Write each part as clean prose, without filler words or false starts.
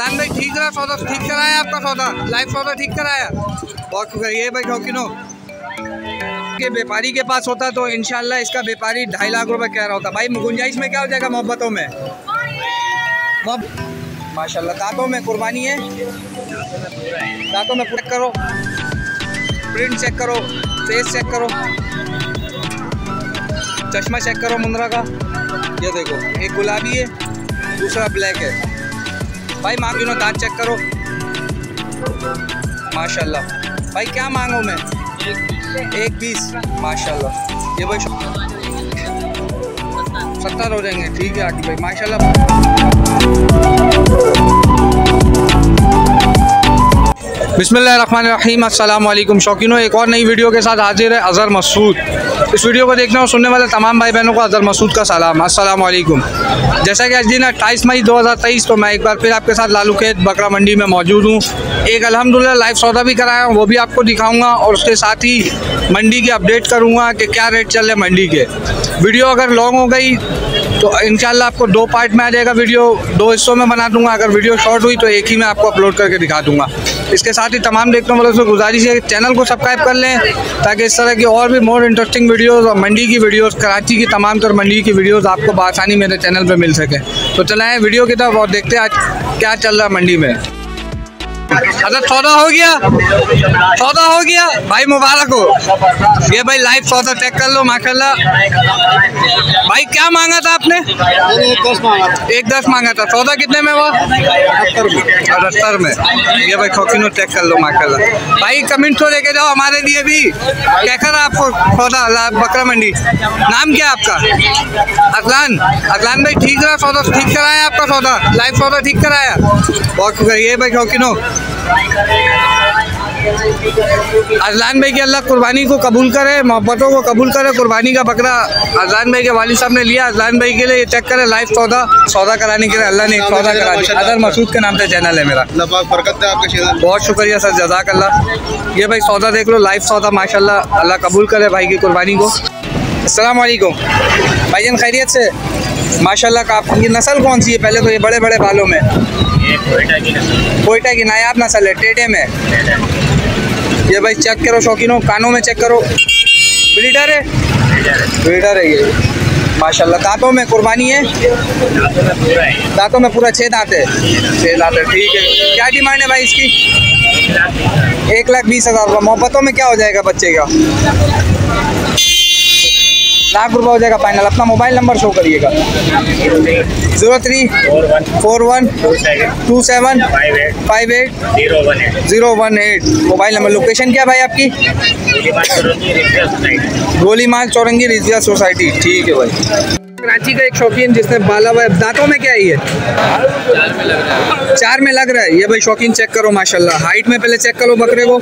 अदनान भाई ठीक रहा सौदा, ठीक कराया आपका सौदा, लाइव सौदा ठीक कराया, बहुत शुक्रिया। ये भाई शौकीनों के व्यापारी के पास होता तो इंशाल्लाह इसका व्यापारी 2.5 लाख रुपए कह रहा होता। भाई गुंजाइश में क्या हो जाएगा मोहब्बतों में? माशाल्लाह दांतों में कुर्बानी है, दांतों में चेक करो, प्रिंट चेक करो, फेस चेक करो, चश्मा चेक करो मुंद्रा का, ये देखो एक गुलाबी है दूसरा ब्लैक है। भाई मांगिनो दांत चेक करो माशाल्लाह। भाई क्या मांगो मैं? 1 माशाल्लाह। ये भाई 70 हो जाएंगे, ठीक है आकी भाई माशाल्लाह। बिस्मिल्लाहिर्रहमानिर्रहीम, अस्सलाम वालेकुम शौकीनों, एक और नई वीडियो के साथ हाजिर है अज़हर मसूद। इस वीडियो को देखने और सुनने वाले तमाम भाई बहनों को अज़हर मसूद का सलाम, अस्सलाम वालेकुम। जैसा कि आज दिन 28 मई 2023, तो मैं एक बार फिर आपके साथ लालू खेत बकरा मंडी में मौजूद हूँ। एक अल्हम्दुलिल्लाह लाइव सौदा भी कराया हूँ, वो भी आपको दिखाऊँगा और उसके साथ ही मंडी की अपडेट करूँगा कि क्या रेट चल रहे मंडी के। वीडियो अगर लॉन्ग हो गई तो इंशाल्लाह आपको 2 पार्ट में आ जाएगा, वीडियो 2 हिस्सों में बना दूंगा। अगर वीडियो शॉर्ट हुई तो एक ही में आपको अपलोड करके दिखा दूंगा। इसके साथ ही तमाम देखने वालों से गुजारिश है कि चैनल को सब्सक्राइब कर लें ताकि इस तरह की और भी मोर इंटरेस्टिंग वीडियोस और मंडी की वीडियोस, कराची की तमाम तर मंडी की वीडियोस आपको बआसानी मेरे चैनल पर मिल सके। तो चलाएँ वीडियो की तरफ और देखते हैं आज क्या चल रहा है मंडी में। अच्छा सौदा हो गया, सौदा हो गया भाई, मुबारक हो। ये भाई लाइव सौदा चेक कर लो माशाल्लाह। भाई क्या मांगा था आपने? 1.10 मांगा था। सौदा कितने में हुआ? 78 में। ये भाई शौकीनों चेक कर लो माशाल्लाह। भाई कमेंट तो लेके जाओ हमारे लिए भी, कैसा रहा आपको सौदा बकरा मंडी? नाम क्या आपका? अदनान। अदनान भाई ठीक रहा सौदा, ठीक कराया आपका सौदा, लाइव सौदा ठीक कराया, बहुत शुक्रिया। ये भाई शौकीनों अज़लान भाई की अल्लाह कुर्बानी को कबूल करे, मोहब्बतों को कबूल करे। कुर्बानी का बकरा अज़लान भाई के वालिद साहब ने लिया, अज़लान भाई के लिए ये चेक करे लाइव सौदा कराने के लिए अल्लाह ने एक सौदा करा दिया। अज़हर मसूद के नाम से चैनल है मेरा, बहुत शुक्रिया सर, जज़ाकल्लाह। ये भाई सौदा देख लो, लाइव सौदा माशाल्लाह, अल्लाह कबूल करे भाई की कुर्बानी को। अस्सलाम वालेकुम भाईजान, खैरियत से? माशाल्लाह का ये नस्ल कौन सी है? पहले तो ये बड़े बड़े बालों में कोयटा की नायाब नस्ल है, टेढ़े में। ये भाई चेक करो शौकीनों, कानों में चेक करो, ब्रीडर है, ब्रीडर है ये माशाल्लाह। दांतों में कुर्बानी है, दांतों में पूरा 6 दांत है, 6 दांत है, ठीक है। क्या डिमांड है भाई इसकी? 1,20,000 रुपये। मोहब्बतों में क्या हो जाएगा बच्चे का? 1 लाख रुपये हो जाएगा फाइनल। अपना मोबाइल नंबर शो करिएगा। 03412758 मोबाइल नंबर। लोकेशन क्या भाई आपकी? गोलीमाल चौरंगी रिजविया सोसाइटी, ठीक है भाई। कराची का एक शौकीन जिसने बाला हुआ है, दांतों में क्या है ये? 4 में लग रहा है। ये भाई शौकीन चेक करो माशाल्लाह, हाइट में पहले चेक करो बकरे को,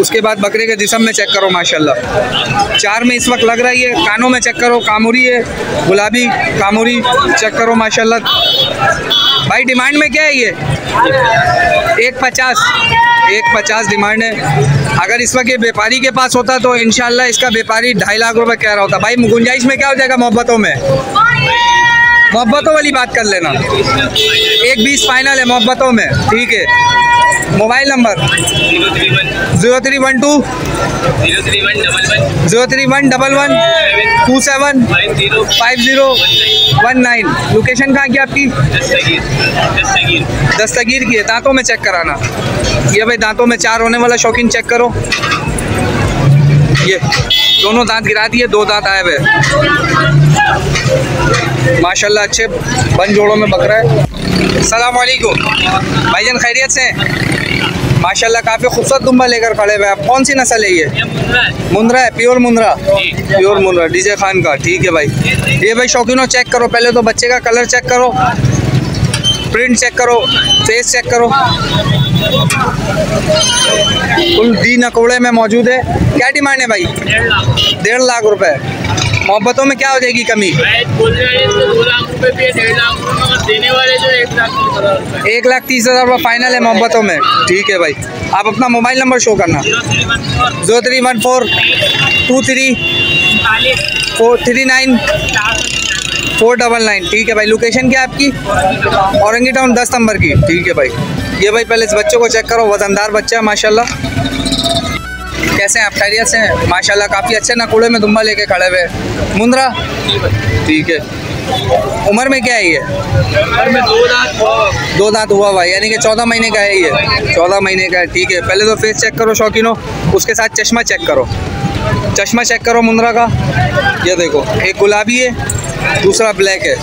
उसके बाद बकरे के जिस्म में चेक करो माशाल्लाह। 4 में इस वक्त लग रहा है ये। कानों में चेक करो, कामुरी है, गुलाबी कामुरी चेक करो माशाल्लाह। भाई डिमांड में क्या है ये? 1.50 डिमांड है। अगर इस वक्त ये व्यापारी के पास होता तो इंशाल्लाह इसका व्यापारी 2.5 लाख रुपए कह रहा होता। भाई गुंजाइश में क्या हो जाएगा मोहब्बतों में? मोहब्बतों वाली बात कर लेना, 1.20 फाइनल है मोहब्बतों में, ठीक है। Mobile number 0312 03111275019। लोकेशन कहाँ की आपकी? दस्तगीर की है। दांतों में चेक कराना। ये भाई दांतों में 4 होने वाला शौकीन चेक करो, ये दोनों दांत गिरा दिए, 2 दांत आए हुए माशाल्लाह। अच्छे बन जोड़ों में बकरा है। अस्सलाम वालेकुम भाईजान, खैरियत से? माशाल्लाह काफ़ी खूबसूरत दुम्बा लेकर खड़े हुए। आप कौन सी नस्ल है ये? मुंद्रा है, pure Mundra, pure Mundra DJ Khan का, ठीक है भाई। ये भाई शौकीनों चेक करो, पहले तो बच्चे का कलर चेक करो, प्रिंट चेक करो, फेस चेक करो, फुल डी नकोड़े में मौजूद है। क्या डिमांड है भाई? 1.5 लाख रुपए। मोहब्बतों में क्या हो जाएगी कमी? 1,30,000 रुपये फाइनल है मोहब्बतों में, ठीक है भाई। आप अपना मोबाइल नंबर शो करना। 031423 439 499। ठीक है भाई। लोकेशन क्या है आपकी? औरंगी टाउन 10 नंबर की। ठीक है भाई। ये भाई पहले इस बच्चे को चेक करो, वजनदार बच्चा है माशाल्लाह। कैसे हैं आप? खैरियत से हैं? माशाल्लाह काफ़ी अच्छे नकुड़े में दुम्बा लेके खड़े हुए। मुंद्रा? ठीक है। उम्र में क्या है ये? उम्र में 2 दांत। 2 दांत हुआ भाई, यानी कि 14 महीने का है ये। 14 महीने का है। ठीक है। पहले तो फेस चेक करो शौकीनो, उसके साथ चश्मा चेक करो। चश्मा चेक करो मुंद्रा का। ये देखो, एक गुलाबी है, दूसरा ब्लैक है।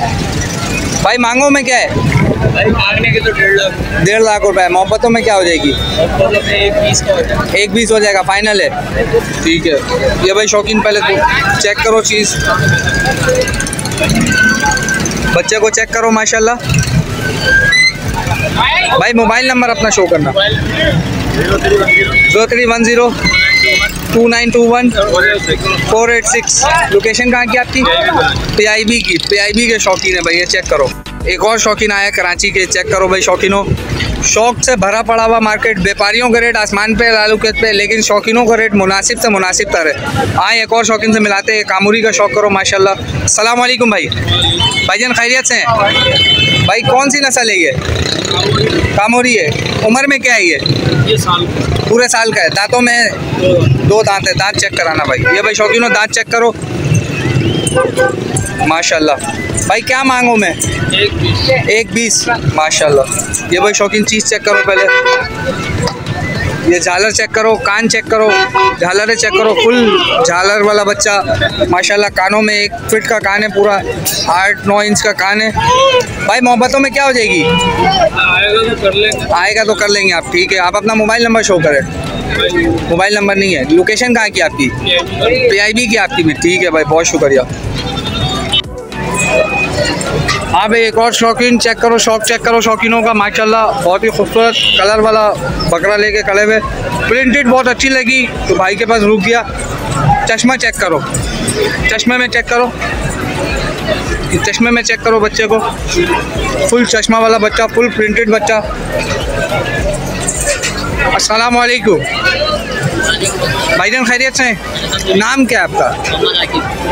भाई मांगो में क्या है? भाई मांगने के तो 1.5 लाख। 1.5 लाख रुपए। मोहब्बतों में क्या हो जाएगी? 1.20 का हो जाएगा। 1.20 हो जाएगा, फाइनल है। ठीक है। ये भाई शौकीन पहले तो चेक करो चीज़, बच्चे को चेक करो माशाल्लाह। भाई मोबाइल नंबर अपना शो करना। 0310 2921 486। लोकेशन कहाँ की आपकी? PIB की। PIB के शौकीन है भाई, ये चेक करो। एक और शौकीन आया कराची के, चेक करो भाई शौकीनों। शौक से भरा पड़ा हुआ मार्केट, व्यापारियों का रेट आसमान पे लालूकत पे, लेकिन शौकीनों का रेट मुनासिब से मुनासिब तर है। आए एक और शौकीन से मिलाते हैं। कामूरी का शौक करो माशाल्लाह। अस्सलाम वालेकुम भाई। भाईजान खैरियत से हैं? भाई कौन सी नस्ल है ये? कामूरी है। उम्र में क्या है ये? ये साल पूरे साल का है। दांतों में 2 दांत है। दांत चेक कराना भाई। ये भाई शौकीनों दांत चेक करो माशाल्लाह। भाई क्या मांगो मैं? 1.20 माशाल्लाह। ये भाई शौकीन चीज़ चेक करो पहले। ये झालर चेक करो, कान चेक करो, झालरें चेक करो। फुल झालर वाला बच्चा माशाल्लाह। कानों में 1 फीट का कान है, पूरा 8-9 इंच का कान है। भाई मोहब्बतों में क्या हो जाएगी? आएगा तो कर लेंगे। आएगा तो कर लेंगे आप। ठीक है। आप अपना मोबाइल नंबर शो करें। मोबाइल नंबर नहीं है। लोकेशन कहाँ की आपकी? PIB की आपकी भी। ठीक है भाई, बहुत शुक्रिया। हाँ भाई एक और शौकीन चेक करो, शौक चेक करो शौकीनों का माशाल्लाह। बहुत ही खूबसूरत कलर वाला बकरा लेके खड़े हुए। प्रिंटेड बहुत अच्छी लगी तो भाई के पास रुक गया। चश्मा चेक करो, चश्मे में चेक करो, चश्मे में चेक करो बच्चे को। फुल चश्मा वाला बच्चा, फुल प्रिंटेड बच्चा। अस्सलाम वालेकुम भाईजान, खैरियत से हैं? नाम क्या है आपका?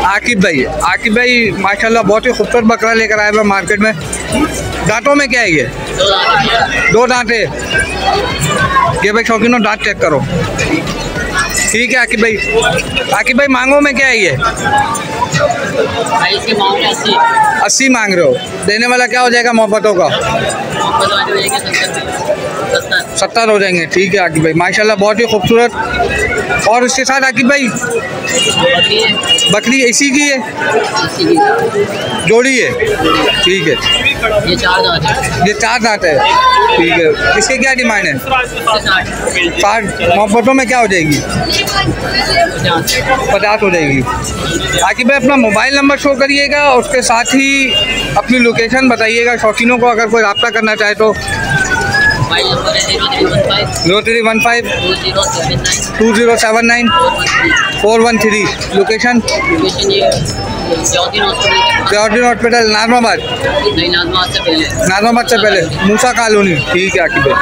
आकिब भाई। आकिब भाई माशाल्लाह बहुत ही खूबसूरत बकरा लेकर आए हुए मार्केट में। दांतों में क्या है ये? 2 दांत है। ये भाई शौकीनों दांत चेक करो। ठीक है आकिब भाई। आकिब भाई मांगो में क्या है ये? 80 मांग रहे हो। देने वाला क्या हो जाएगा मोहब्बतों का? 70 हो जाएंगे। ठीक है आकिब भाई माशाल्लाह बहुत ही खूबसूरत। और उसके साथ आकिब भाई बकरी इसी की है? जोड़ी है। ठीक है। ये 4 दांत है। ये 4 दांत है। ठीक है। इसके क्या डिमांड है? 60। मोहब्बतों में क्या हो जाएगी? 50 हो जाएगी। आकिब भाई अपना मोबाइल नंबर शो करिएगा, उसके साथ ही अपनी लोकेशन बताइएगा शौकीनों को, अगर कोई रब्ता करना चाहे तो। 0315 2079 413। Location Jordin hospital Najmabad. Najmabad से पहले मूसा कॉलोनी। ठीक है आकिब भाई।